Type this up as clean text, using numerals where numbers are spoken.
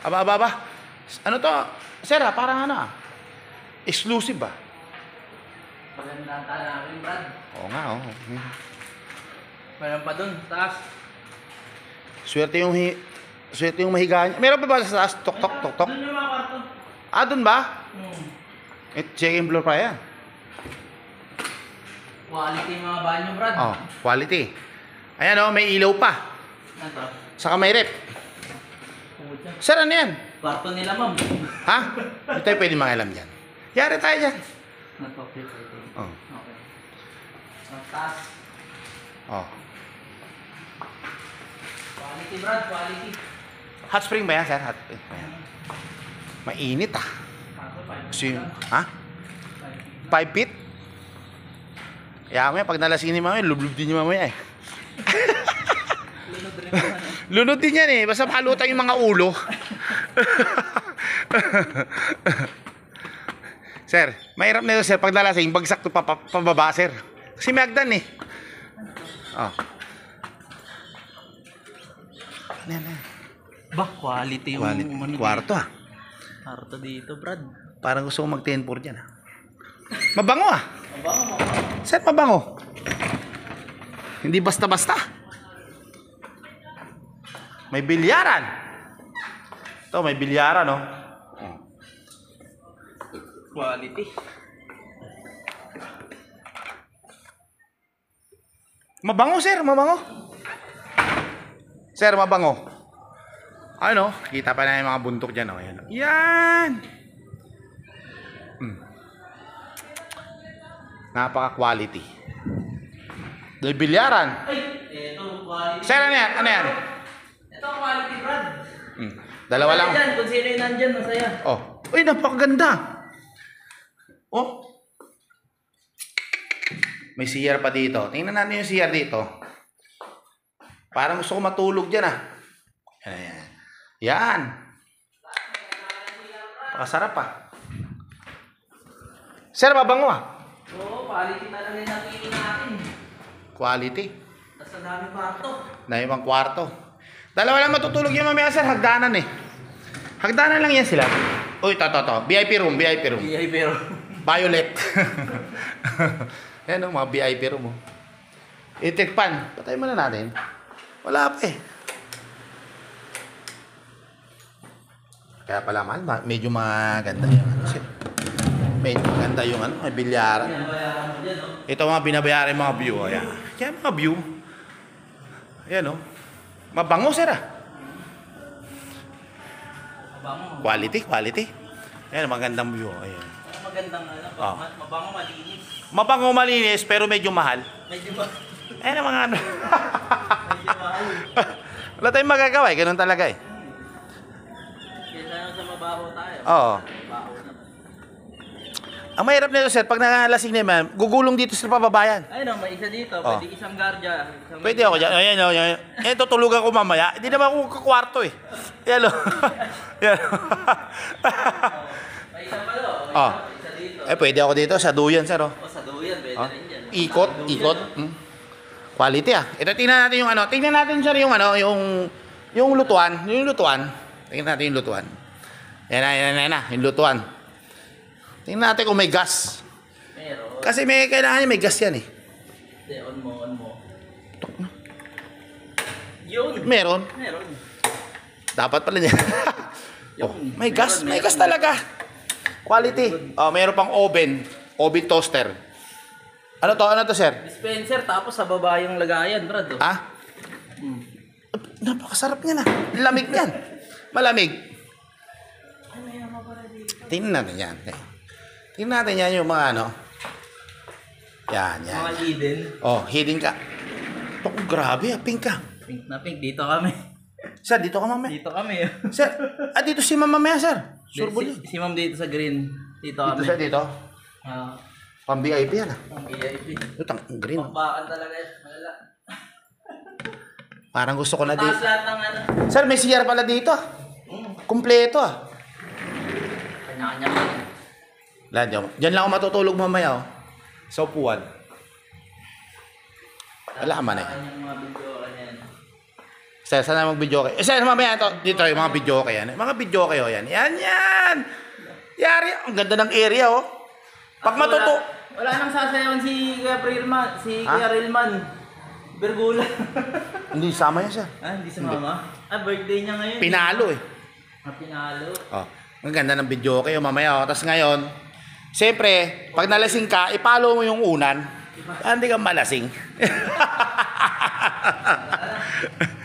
Aba. Aba. Ano to? Sir, parang ano exclusive ba? Maganda ang namin, Brad. Oo nga, oo. Meron pa dun, taas. Swerte yung mahigaan. Meron pa ba sa taas? Tok. Dun yung mga kwarto. Ah, dun ba? Second floor pa yan. Quality yung mga banyo, Brad. Oh, quality. Ayan oh, may ilaw pa. Ano to? Saka may rep. Puta. Sir, ano yan? Kwarto nila, ma'am. Ha? Hindi tayo pwede mangialam dyan. Yari tayo dyan. Ano to? Oh. Okay. Ang taas. Oh. Quality, Brad. Quality. Hot spring ba yan, sir? Hot spring. Ayan. Mainit ah. Kasi, ha? 5 feet? Kaya mo yan, pag nalasing ni mamaya, lublub din yung mamaya eh. Lunod rin naman. Lunod din yan eh, basta makalutang yung mga ulo. Sir, mahirap na yun sir, pag nalasing, bagsak to pababa sir. Kasi may agdan eh. Oh. Ano yan? Bah, quality yung Kwarto ah. kwarto dito, Brad. Parang gusto ko mag-10 for dyan ah. Mabango ah. Mabango. Sir, mabango. Hindi basta-basta. May bilyaran. Ito, may bilyaran, no? Quality. Mabango, sir. Mabango. Sir, mabango. Ano? Kita pa na yung mga buntok dyan, oh. Yan. Yan. Napaka-quality. May bilyaran. Ay, ito quality. Sir, ano yan? Ano yan? Ito quality, Brad. Dalawa lang. Dyan, kung sino yung nandyan, masaya. Oh. Uy, napakaganda. Oh. May CR pa dito. Tingnan natin yung CR dito. Parang gusto ko matulog dyan ah. Ayan. Yan. Pakasarap ah. Sir, mabango ah. Oo, quality talaga yung napili natin. Quality. Nasa dami kwarto. Na ibang kwarto. Dalawa lang matutulog yung mamaya sir. Hagdanan eh. Hagdanan lang yan sila. Uy, to. VIP room. Iya, pero. Violet. Ayan o, mga VIP room. Electric pan. Patay mo na natin. Wala pa eh. Kaya pala mahal, medyo maganda yung ano. Medyo maganda yung ano, may bilyaran. Ito mga binabayaran yung mga view. Ayan. Kaya mga view. Ayan o. Mabango sir ah. Mabango. Quality. Ayan, magandang view. Ayan. Magandang ano, mabango malinis. Mabango malinis pero medyo mahal. Medyo ba? Ayan ang mga ano. Medyo mahal. Wala tayong magagawa eh. Ganun talaga eh. Kaya sa mabaho tayo. Oo. Mabaho naman. Ang mahirap nito sir, pag nangalasing naman, gugulong dito sa pababayan. Ayun o, may isa dito. Oh. Pwede isang guardia. Pwede ako dyan. Ayan o. Eh, tutulugan ko mamaya. Hindi naman ako kakwarto eh. Ayan o. Ayan o. May isa pa do. Oh. Isa dito. Eh, pwede ako dito sa duyan sir o. O, sa duyan. Pwede rin dyan. Ikot. Quality ah. Ito, tingnan natin yung ano. Tingnan natin sir yung ano, yung lutuan. Yung lutuan. Tingnan natin yung lutuan. Yan na. Yung lutuan. Tingnan natin kung may gas. Meron. Kasi kailangan niya may gas yan eh. Hindi, on mo. Yun. Meron. Dapat pala niya. Oh, may gas talaga. Quality. Oh, meron pang oven toaster. Ano to sir? Dispenser, tapos sa baba yung lagayan, Brad. Oh. Ah? Napakasarap niya na. Lamig niyan. Malamig. Tingnan natin yan. Tingnan natin yan yung mga ano. Yan. Mga hidden. Oh, hidden ka. Oh, grabe ah, pink ka. Pink na pink, dito kami. Sir, dito ka mamaya. Dito kami. Sir, dito si mama mamaya sir. Surbol yun. Si ma'am dito sa green. Dito kami. Dito sir, dito. Pang VIP yan ah. Ang VIP. Ito, ang green. Pagbakan talaga yan. Malala. Parang gusto ko na Taas dito. lahat ng ano. Sir, may CR pala dito ah. Kumpleto ah. Kanya-kanya ka. Diyan lang ako matutulog mamaya oh. Sa upuan. Wala man eh. Yung mga video yan. Sir, saan na mag-video kayo? Sir, mamaya ito. Dito yung mga video kayo yan. Mga video kayo yan. Yan! Yari, ang ganda ng area oh. Pag matuto. Wala nang sasayawan si Kuya Rilman. Si Kuya Rilman. Bergula. Hindi, sama yan sir. Hindi sa mama? Birthday niya ngayon. Pinalo eh. Pinalo. Oh, ang ganda ng video kayo mamaya. Oh. Tapos ngayon, siyempre, pag nalasing ka, ipalo mo yung unan. Hindi ka malasing.